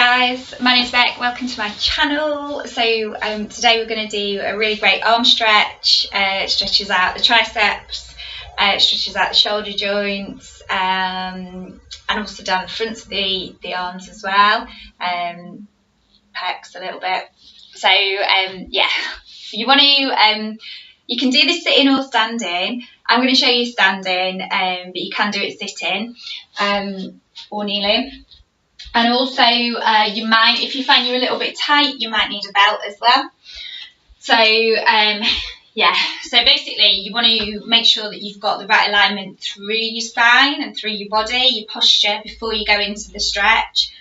guys, my name's Beck, welcome to my channel. So today we're going to do a really great arm stretch. It stretches out the triceps, it stretches out the shoulder joints, and also down the fronts of the arms as well, pecs a little bit. So yeah, you want to, you can do this sitting or standing. I'm going to show you standing, but you can do it sitting or kneeling. And also, you might, if you find you're a little bit tight, you might need a belt as well. So, yeah, so basically you want to make sure that you've got the right alignment through your spine and through your body, your posture, before you go into the stretch.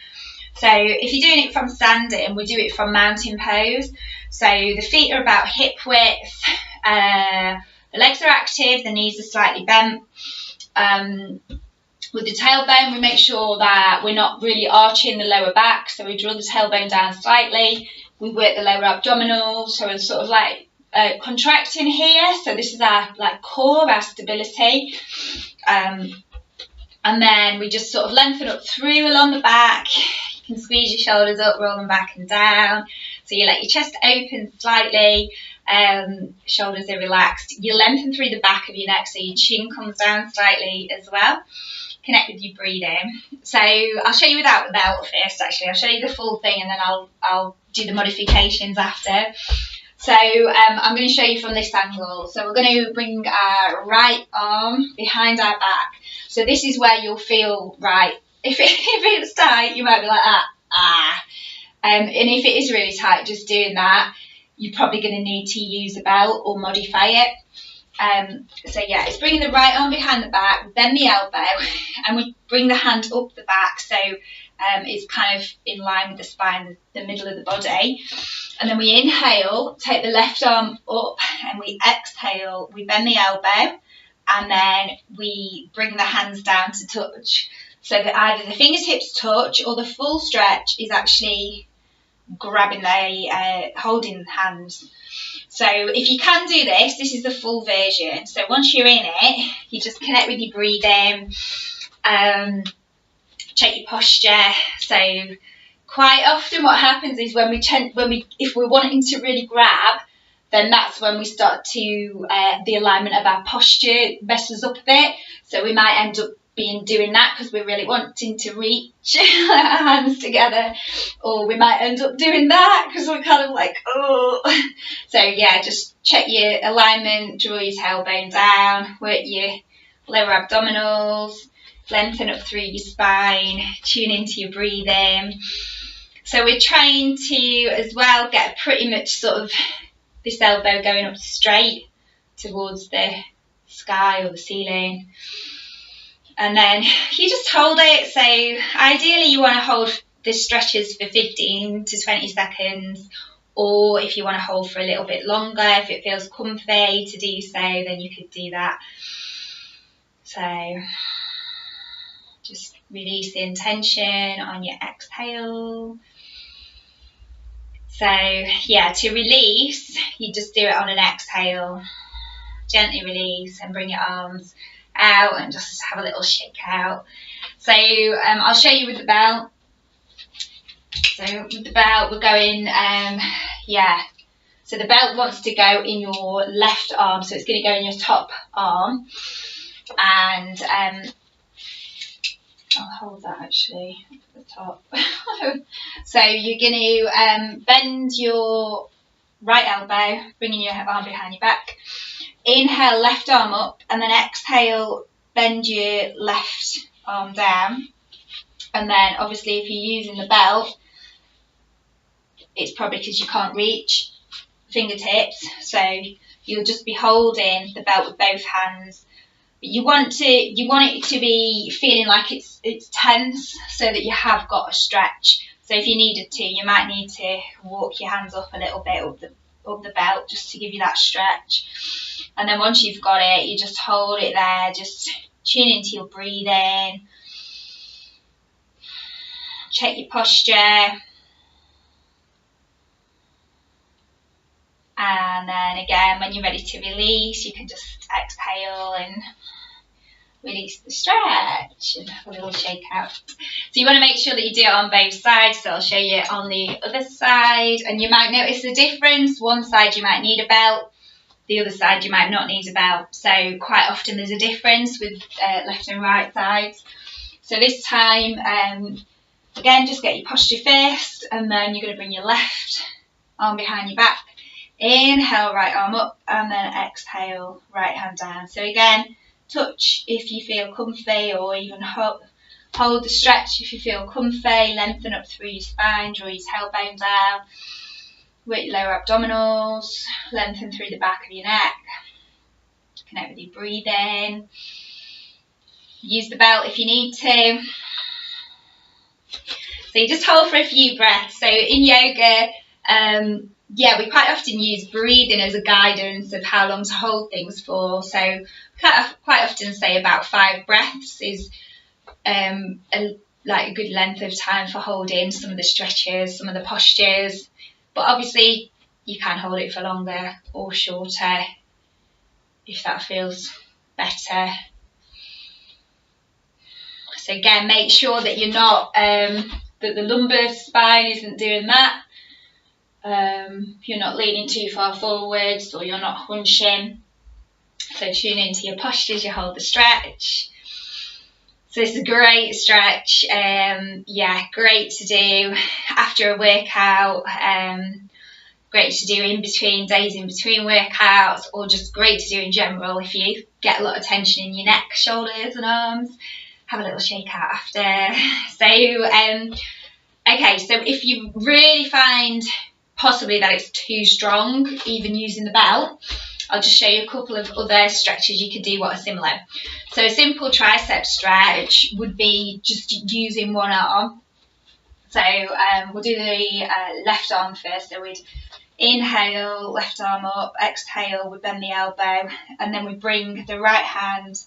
So if you're doing it from standing, we do it from mountain pose. So the feet are about hip width, the legs are active, the knees are slightly bent. With the tailbone, we make sure that we're not really arching the lower back, so we draw the tailbone down slightly. We work the lower abdominals, so we're sort of like contracting here. So this is our like core, our stability. And then we just sort of lengthen up through along the back. You can squeeze your shoulders up, roll them back and down. So you let your chest open slightly. Shoulders are relaxed. You lengthen through the back of your neck, so your chin comes down slightly as well. Connect with your breathing. So I'll show you without the belt first. Actually, I'll show you the full thing, and then I'll do the modifications after. So I'm going to show you from this angle. So we're going to bring our right arm behind our back. So this is where you'll feel right. If it's tight, you might be like ah. And if it is really tight, just doing that, you're probably going to need to use a belt or modify it. So yeah, it's bringing the right arm behind the back, bend the elbow, and we bring the hand up the back, so it's kind of in line with the spine, the middle of the body. And then we inhale, take the left arm up, and we exhale, we bend the elbow, and then we bring the hands down to touch. So that either the fingertips touch, or the full stretch is actually grabbing the holding hands. So if you can do this, this is the full version. So once you're in it, you just connect with your breathing, check your posture. So quite often what happens is if we're wanting to really grab, then that's when we start to the alignment of our posture messes up a bit. So we might end up doing that because we're really wanting to reach our hands together, or we might end up doing that because we're kind of like, oh. So yeah, just check your alignment, draw your tailbone down, work your lower abdominals, lengthen up through your spine, tune into your breathing. So we're trying to as well get pretty much sort of this elbow going up straight towards the sky or the ceiling. And then you just hold it. So ideally you want to hold the stretches for 15 to 20 seconds, or if you want to hold for a little bit longer, if it feels comfy to do so, then you could do that. So just releasing tension on your exhale. So yeah, to release, you just do it on an exhale. Gently release and bring your arms out and just have a little shake out. So I'll show you with the belt. So with the belt we're going, yeah, so the belt wants to go in your left arm, so it's going to go in your top arm, and I'll hold that actually at the top. So you're going to bend your right elbow, bringing your arm behind your back. Inhale, left arm up, and then exhale, bend your left arm down. And then obviously if you're using the belt, it's probably because you can't reach fingertips, so you'll just be holding the belt with both hands. But you want it to be feeling like it's tense, so that you have got a stretch. So if you needed to, you might need to walk your hands up a little bit up the belt just to give you that stretch. And then once you've got it, you just hold it there, just tune into your breathing, check your posture, and then again when you're ready to release, you can just exhale and release the stretch, and have a little shake out. So you want to make sure that you do it on both sides, so I'll show you on the other side, and you might notice the difference. One side you might need a belt, the other side you might not need a belt, so quite often there's a difference with left and right sides. So this time, again, just get your posture first, and then you're going to bring your left arm behind your back. Inhale, right arm up, and then exhale, right hand down. So again, touch if you feel comfy, or even hold the stretch if you feel comfy. Lengthen up through your spine, draw your tailbone down. Work your lower abdominals, lengthen through the back of your neck. Connect with your breathing. Use the belt if you need to. So you just hold for a few breaths. So in yoga, yeah, we quite often use breathing as a guidance of how long to hold things for. So quite often say about 5 breaths is like a good length of time for holding some of the stretches, some of the postures. But obviously you can hold it for longer or shorter if that feels better. So again, make sure that you're not, that the lumbar spine isn't doing that. You're not leaning too far forwards, or you're not hunching. So tune into your posture as you hold the stretch. So this is a great stretch. Yeah, great to do after a workout. Great to do in between days, in between workouts, or just great to do in general if you get a lot of tension in your neck, shoulders and arms. Have a little shake out after. So, okay, so if you really find possibly that it's too strong, even using the belt, I'll just show you a couple of other stretches you could do what are similar. So a simple tricep stretch would be just using one arm. So we'll do the left arm first. So we'd inhale, left arm up, exhale, we bend the elbow, and then we bring the right hand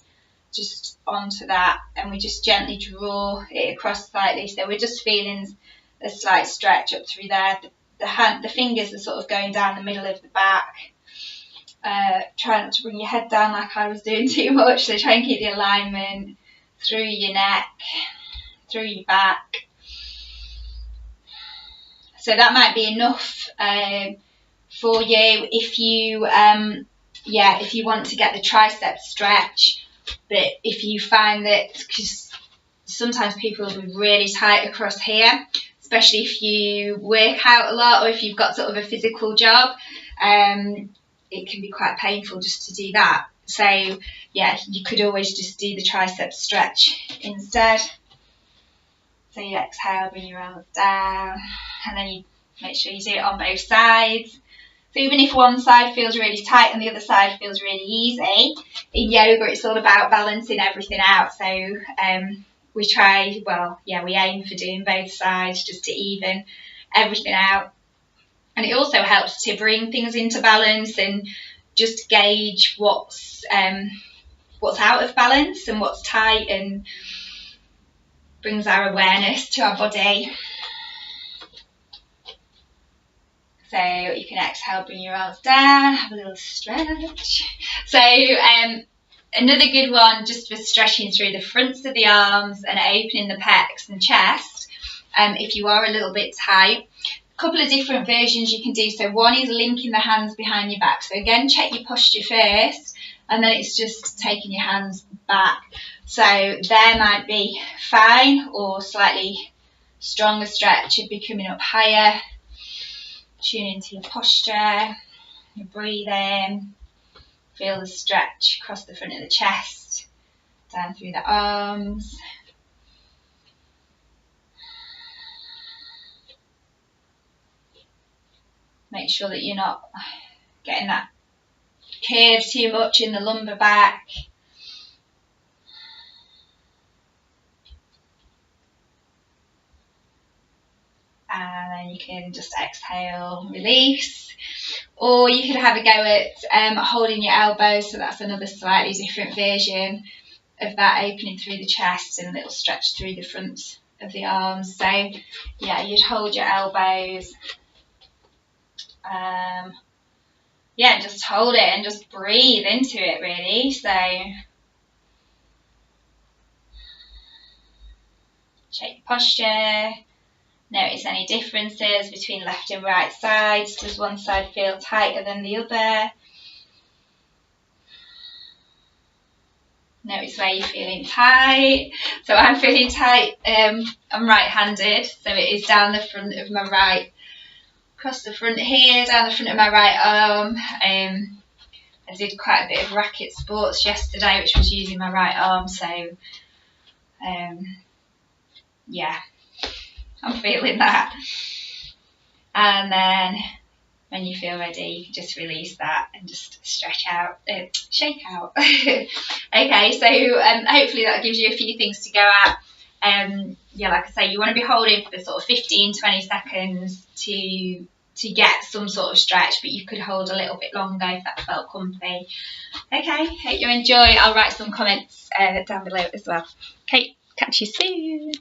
just onto that, and we just gently draw it across slightly. So we're just feeling a slight stretch up through there. The fingers are sort of going down the middle of the back. Try not to bring your head down like I was doing too much, so try and keep the alignment through your neck, through your back. So that might be enough for you if you if you want to get the tricep stretch. But if you find that, because sometimes people will be really tight across here, especially if you work out a lot or if you've got sort of a physical job, it can be quite painful just to do that. So yeah, you could always just do the tricep stretch instead. So you exhale, bring your arms down, and then you make sure you do it on both sides. So even if one side feels really tight and the other side feels really easy, in yoga it's all about balancing everything out. So we aim for doing both sides just to even everything out. And it also helps to bring things into balance and just gauge what's out of balance and what's tight, and brings our awareness to our body. So you can exhale, bring your arms down, have a little stretch. So another good one just for stretching through the fronts of the arms and opening the pecs and chest, if you are a little bit tight. A couple of different versions you can do. So one is linking the hands behind your back. So again, check your posture first, and then it's just taking your hands back. So there might be fine, or slightly stronger stretch would be coming up higher. Tune into your posture, your breathing, feel the stretch across the front of the chest, down through the arms. Make sure that you're not getting that curve too much in the lumbar back. And then you can just exhale, release. Or you could have a go at holding your elbows, so that's another slightly different version of that, opening through the chest and a little stretch through the front of the arms. So yeah, you'd hold your elbows. Yeah, just hold it and just breathe into it really. So Check your posture. Notice any differences between left and right sides. Does one side feel tighter than the other? Notice where you're feeling tight. So I'm feeling tight. I'm right-handed, so it is down the front of my right, across the front here, down the front of my right arm. I did quite a bit of racket sports yesterday, which was using my right arm, so yeah, I'm feeling that. And then when you feel ready, you can just release that and just stretch out, shake out. Okay, so hopefully that gives you a few things to go at. Yeah, like I say, you want to be holding for sort of 15-20 seconds to get some sort of stretch, but you could hold a little bit longer if that felt comfy. Okay, hope you enjoy. I'll write some comments down below as well. Okay, catch you soon.